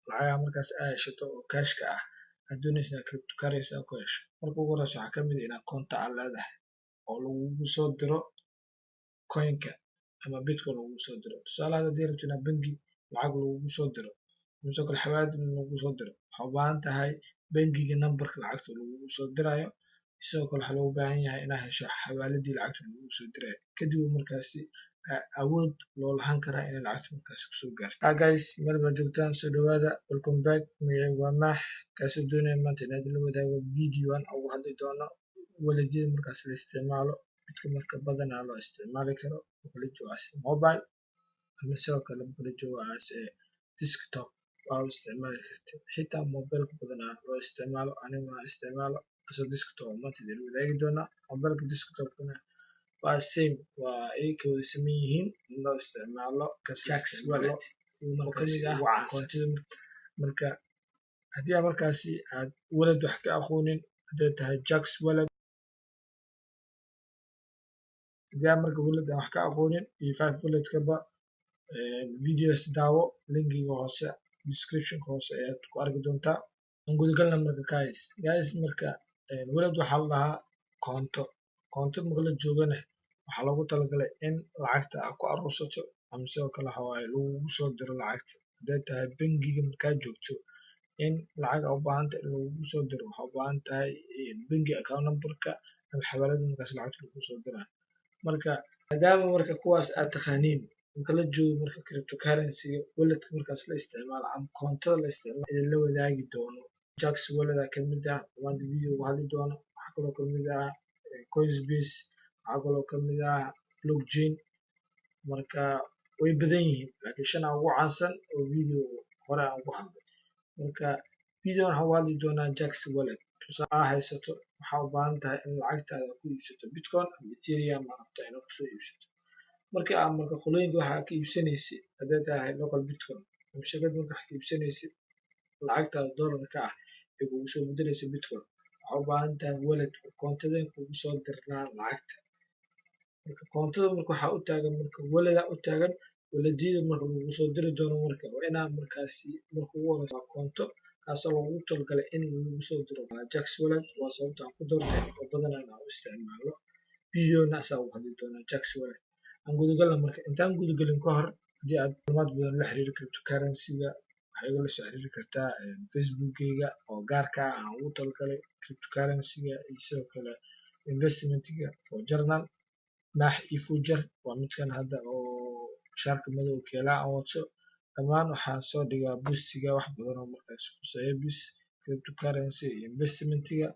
lacagaha markaas aad heshato oo kashka ah aad doonaysa inaad cryptocurrency aad ku hesho marka ugu horeysa waxaa kamid ah inaad koonto aad leedahay oo lagugu soo diro coinka ama bitcoin lagugu soo diro tusaale haddii rabto inaad bangi lacag lagugu soo diro ama sidoo kale xawaalad lagugu soo diro waxaa u baahan tahay bangiga nambarka lacagta lagugu soo dirayo sidoo kale waxaa looga baahan yahay inaad hesho xawaaladii lacagta lagugu soo dirayo kadib markaasi awood loo lahan karaa inay lacagta markaasi kusoo gaarto. Guys meel baad joogtaan soo dhawaada welcome back magacaygu waa Maax kaasoo doonaya maanta inaad la wadaago video aan uga hadli doono waladyada markaas la isticmaalo midka marka badanaa loo isticmaali karo kala jooga as mobile ama sidoo kale kala jooga as desktop waa u isticmaali kartid xitaa mobilka badanaa loo isticmaalo aniga waan isticmaalo asoo desktop maanta la wadaagi doonaa mobilka desktopkana waa same waa ay ka wada siman yihiin in loo isticmaalo Jaxx wallet oo kamid ah koontida marka haddii aad markaasi aad wallet wax ka aqoonin haday tahay Jaxx wallet haddii aad marka wallet wax ka aqoonin iyo 5 wallet kaba videos daawo linkiga hoose description hoose ayaad ku arki doontaa aan gudagalna marka guys marka wallet waxaa la dhahaa koonto marka la joogana waxaa loogu talagalay in lacagta aad ku aruursato ama sidoo kale waxa waaye lagugu soo diro lacagta haday tahay bangiga markaad joogto in lacag aad u baahan tahay in lagugu soo diro waxaa u baahan tahay bangi account numberka ama xawaalada markaas lacagta lagugu soo dirayo marka maadaama marka kuwaas aad taqaaniin marka la joogo marka cryptocurrency walletka markaas la isticmaalo ama koontada la isticmaalo idin la wadaagi doono Jaxx wallet kamid ah maanta video uga hadli doono waxaa kaloo kamid ah Coinsbase waxaa kaloo kamid ah blockchain marka way badan yihiin laakiin 5 ugu caansan oo video hore aan uga hadlay marka video waxaan uga hadli doonaa Jaxx wallet tusaale haysato waxaa u baahan tahay in lacagtaada ku iibsato bitcoin ama ethereum ma rabto inaad ku soo iibsato marka aad marka qolooyinka waxaa ka iibsanaysid haday tahay local bitcoin ama shirkad marka wax ka iibsanaysid lacagtaada dollarka ah ay kugu soo bedelayso bitcoin waxaa u baahan tahay wallet koontada kugu soo dirnaa lacagta marka koontada marka waxaa u taagan marka wallet u taagan waladyada marka lagu soo diri doono marka waa inaad markaasi marka ugu horeysa koonto kaasoo loogu talagalay in lagu soo diro Jaxx wallet waa sababta aan ku doortay oo badanaa aan u isticmaalo videona asaa uga hadli doonaa Jaxx wallet aan gudagalna marka intaan gudagalin ka hor haddii aad macluumaad badan la xiriiro cryptocurrency-ga waxay igala soo xiriiri kartaa facebookgayga oo gaarka ah aan ugu talagalay cryptocurrency-ga iyo sidoo kale investment-ga for journal Maax iyo future waa midkan hadda oo shaarka madow keelaa aan wato dhammaan waxaan soo dhigaa boostiga wax badan oo markaas khuseeyo bis cryptocurrency iyo investment-ga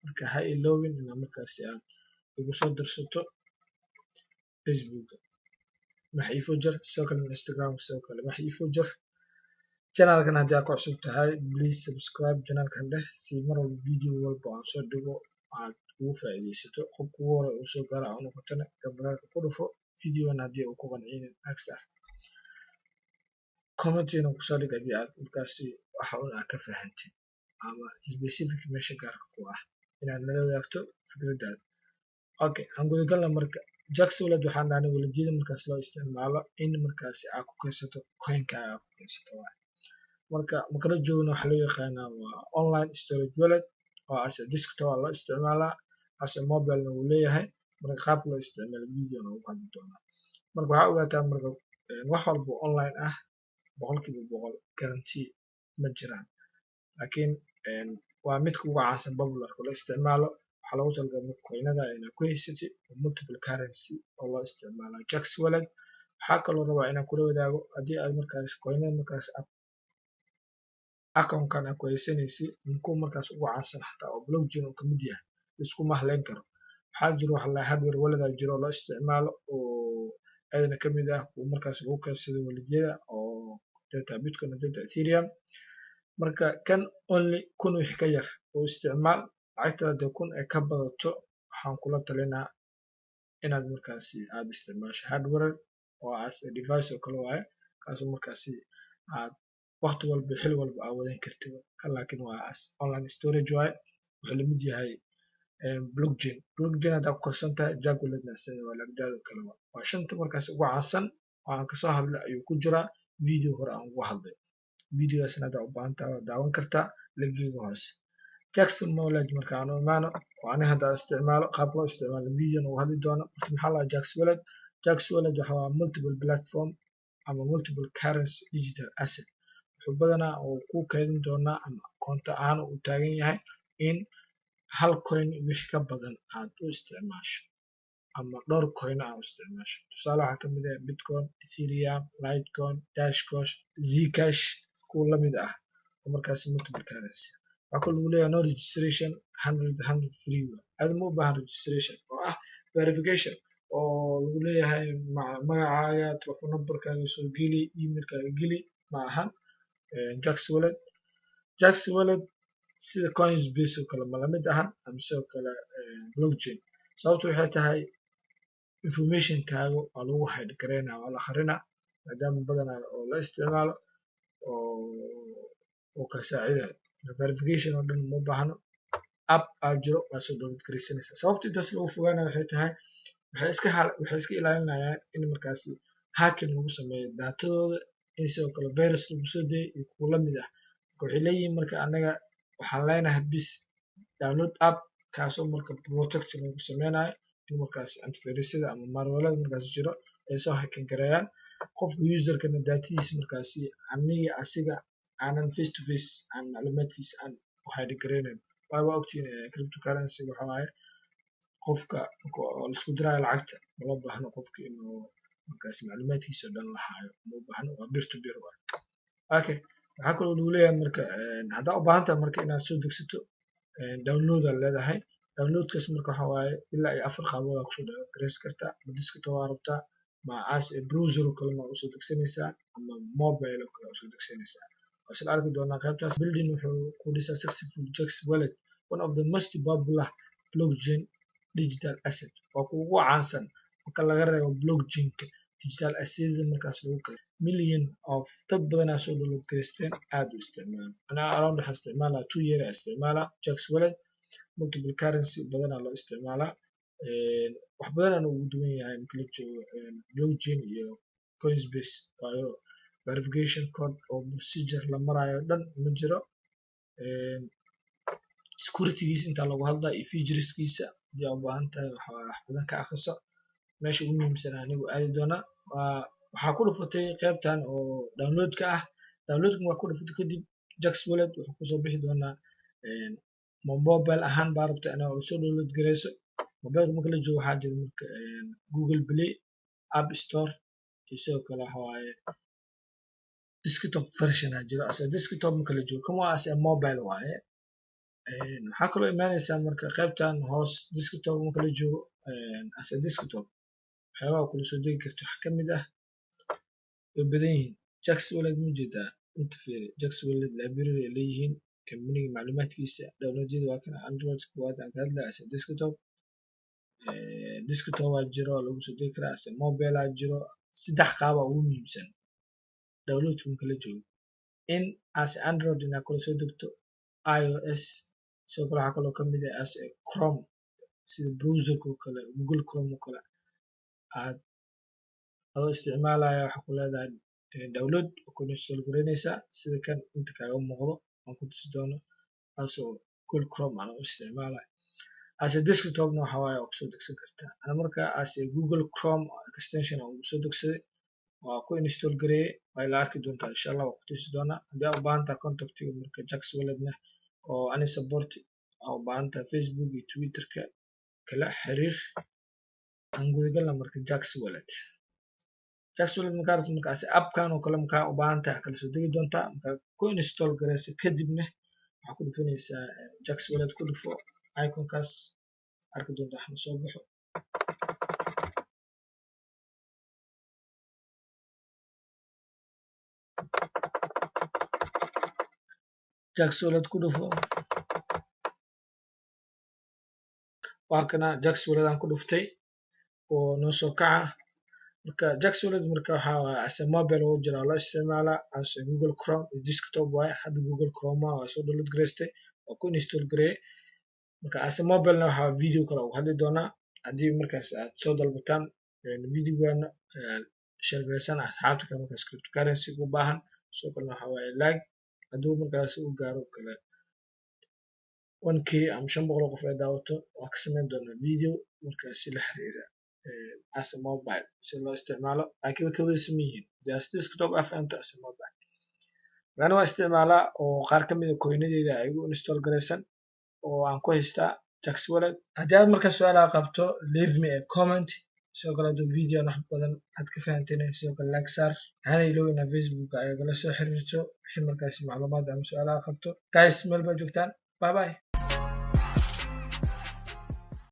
marka ha iloowin inaad markaasi aad igu soo dirsato facebookga Maax iyo future sidoo kale instagram sidoo kale Maax iyo future channelkan haddii aad ku cusub tahay please subscribe channelkan dheh si mar walba video walba aan soo dhigo aad ugu faa'iidaysato qofka ugu hore uu soo gaara oo noqotana gabarka ku dhufo videona haddii uu ku qancinin agsar commentina ku soo dhig haddii aad markaasi waxa un aad ka fahantid ama specific meesha gaarka ku ah inaad nala wadaagto fikradaada okay aan gudagalna marka Jaxx wallet waxaan dhahnay waladyada markaas loo isticmaalo in markaasi aad ku kaysato coinka aad ku kaysato marka makala joogna waxaa loo yaqaanaa waa online storage wallet oo as desktop loo isticmaalaa as mobile wuu leeyahay marka qaabka loo isticmaalo videona uga hadli doonaa marka waxaa ogaataa marka wax walba online ah 100% guarantee ma jiraan laakiin waa midka ugu caansan popularka loo isticmaalo waxaa loogu talagalay coinada inaad ku haysatid multiple currency oo loo isticmaalo Jaxx wallet waxaa kaloo rabaa inaan kula wadaago haddii aad markaas coinada markaas account-kan aad ku haysanaysid kuwa markaas ugu caansan xataa oo blockchain uu kamid yahay iskuma haleyn karo waxaa jiro waxa la hardware wallet jiro loo isticmaalo oo ayadana kamid ah kuwa markaas lagu kaydsado waladyada oo data bitcoin data ethereum marka kan only kun wixii ka yar oo isticmaal lacagtaada kun ay ka badato waxaan kula talinaa inaad markaasi aad isticmaasho hardware oo as a device oo kale waaye kaasoo markaasi aad waqti walba xil walba aad wadan kartid kan laakiin waa as online storage waaye wuxuu lamid yahay blockchain haddaad ku kalsoon tahay Jaxx walletna isaga waa lagdaada kale waa shanta markaas ugu caansan oo aan kasoo hadlay ayuu ku jiraa video hore aan uga hadlay videogaasna haddaa u baahan tahay waa daawan kartaa linkiga hoose. Jackson Knowledge marka aan u imaano oo aniga hadda isticmaalo qaabka loo isticmaalo videona uu hadli doono. Horta maxaa la dhahaa Jax Wallet waxa waa multiple platform ama multiple currency digital asset. Wuxuu badanaa uu ku kaydin doonaa ama koonto ahaan uu taagan yahay in hal coin wixii ka badan aad u isticmaasho ama dhowr coin aad u isticmaasho. Tusaale waxaa ka mid ah Bitcoin, Ethereum, Litecoin, Dashcash, Zcash kuwa la mid ah oo markaas multiple currency. waxaa kaloo lagu leeyahay no registration 100 free aad ma u baahan registration oo ah verification oo lagu leeyahay magacaaga, telephone numberkaaga soo geli, emailkaaga geli ma ahan. Jax Wallet sida Coinsbase oo kale ma lamid ahan ama sidoo kale blockchain. Sababtu waxay tahay informationkaaga waa lagu hide gareynaa waa la akrinaa maadaama badanaa oo la isticmaalo oo ka saacidayo verification oo dhan ma baahno. App aad jiro waa soo download gareysanaysaa. Sababta intaas lagu fogaanayo waxay tahay waxay iska ilaalinayaan in markaasi hacking lagu sameeyo datadooda in sidoo kale virus lagu soo deeyo iyo kuwa la mid ah. Marka waxay leeyihiin marka anaga waxaan leenahay bis download app kaasoo marka protection lagu sameynayo in markaasi antivirusada ama malware markaasi jiro ay soo hacking gareeyaan qofka userkana datadiisa markaasi aniga asiga aanan face to face aan macluumaadkiisa aan u hide gareynayn. waa ogtiin cryptocurrency waxa waaye qofka oo la isku diraayo lacagta loo baahno qofka inuu markaasi macluumaadkiisa dhan la hayo loo baahno waa peer to peer waaye. Okay waxaa kaloo lagu leeyahay marka haddaa u baahan tahay marka inaad soo degsato download aad leedahay. Downloadkaas marka waxa waaye ilaa iyo 4 qaabood aad kusoo download gareysan kartaa. Ma desktop waa rabtaa ma as browser oo kale ma usoo degsanaysaa ama mobile oo kale usoo degsanaysaa. Waxaan arki doonaa qaybtaas building wuxuu ku dhisaa successful Jax Wallet one of the most popular blockchain digital asset waa kuwa ugu caansan marka laga reebo blockchain-ka digital asset markaas lagu kala million of dad badan soo download gareysteen aad u isticmaalaan. Anaa around waxaan isticmaalaa 2 year isticmaalaa Jax Wallet multiple currency badanaa loo isticmaalaa wax badanaa ugu duwan yahay marka la joogo blockchain iyo Coinsbase waayo verification code oo procedure la marayo dhan ma jiro. Securitygiisa inta lagu hadlaa iyo featureskiisa hadii aad u baahan tahay wax badan ka akhriso meesha ugu muhiimsan anigu aadi doonaa waxaa ku dhufatay qaybtan oo downloadka ah. Downloadka waa ku dhufatay kadib Jax Wallet wuxuu kusoo bixi doonaa mobile ahaan baa rabta inaad soo download gareyso. Mobile marka la joogo waxaa jira marka Google Play, App Store iyo sidoo kale waxa waaye desktop version aa jiro asa desktop marka la joogo kan waa asa mobile waaye. waxaa kaloo imaanaysaa marka qaybtan hoos desktop marka la joogo asa desktop waxyaabaha kula soo degi karto waxaa ka mid ah way badan yihiin. Jax Wallet ma jeedaa inta fiiri Jax Wallet library ay leeyihiin company macluumaadkiisa downloadyada waa kana Android kuwaad aan ka hadlaa asa desktop waa jiro lagu soo degi karaa asa mobile aa jiro 3 qaab ugu muhiimsan download marka la joogo in asa Android inaad kula soo degto iOS sidoo kale waxaa kaloo ka mid ah asa Chrome sida browser oo kale Google Chrome oo kale aad adoo isticmaalaya waxa ku leedahay download ku install gareynaysaa sida kan inta kaaga muuqdo aan ku tusi doono asoo Google Chrome aan u isticmaalay asa desktopna waxa waaye oo kusoo degsan kartaa ana marka asa Google Chrome extension aan soo degsaday waa ku install gareeyay waa la arki doontaa insha Allah waa ku tusi doonaa hadii aad u baahan tahay contactiga marka Jax Wallet oo ani support u baahan tahay Facebook iyo Twitter-ka kala xiriir aan gudagalna marka Jax Wallet marka aad markaas app-kan oo kale marka u baahan tahay kala soo degi doontaa marka ku install gareysa kadibna waxaa ku dhufanaysaa Jax Wallet ku dhufo icon-kaas arki doontaa waxa soo baxo. Jax Wallet ku dhufo waa kana Jax Wallet aan ku dhuftay oo noo soo kaca marka Jax Wallet marka waxa waaye asa mobile oo jira loo isticmaalaa asa Google Chrome iyo desktop waaye hadda Google Chrome waa soo download gareystay oo ku install gareeyay marka asa mobile waxa video kale oo hadli doonaa hadii markaas aad soo dalbataan videogana share gareysan asxaabta kale markaas cryptocurrency u baahan sidoo kalena waxa waaye like hadduu markaas uu gaaro kale 1k ama 500 qof ay daawato waan ka samayn doonaa video markaasi la xiriira as a mobile si loo isticmaalo laakiin way ka wada siman yihiin just desktop fm as a mobile waxaan waa isticmaalaa oo qaar ka mid ah coinadeyda ay igu install garaysan oo aan ku haystaa tax wallet haddii aad markaa su-aalaha qabto leave me a comment sidoo kale hadduu video wax badan aad ka fahanteen sidoo kale like saar waxaana ilowinaa facebook ayagala soo xiriirto wixii markaasi macluumaad ama su-aalaha qabto guys meel baa joogtaan bye bye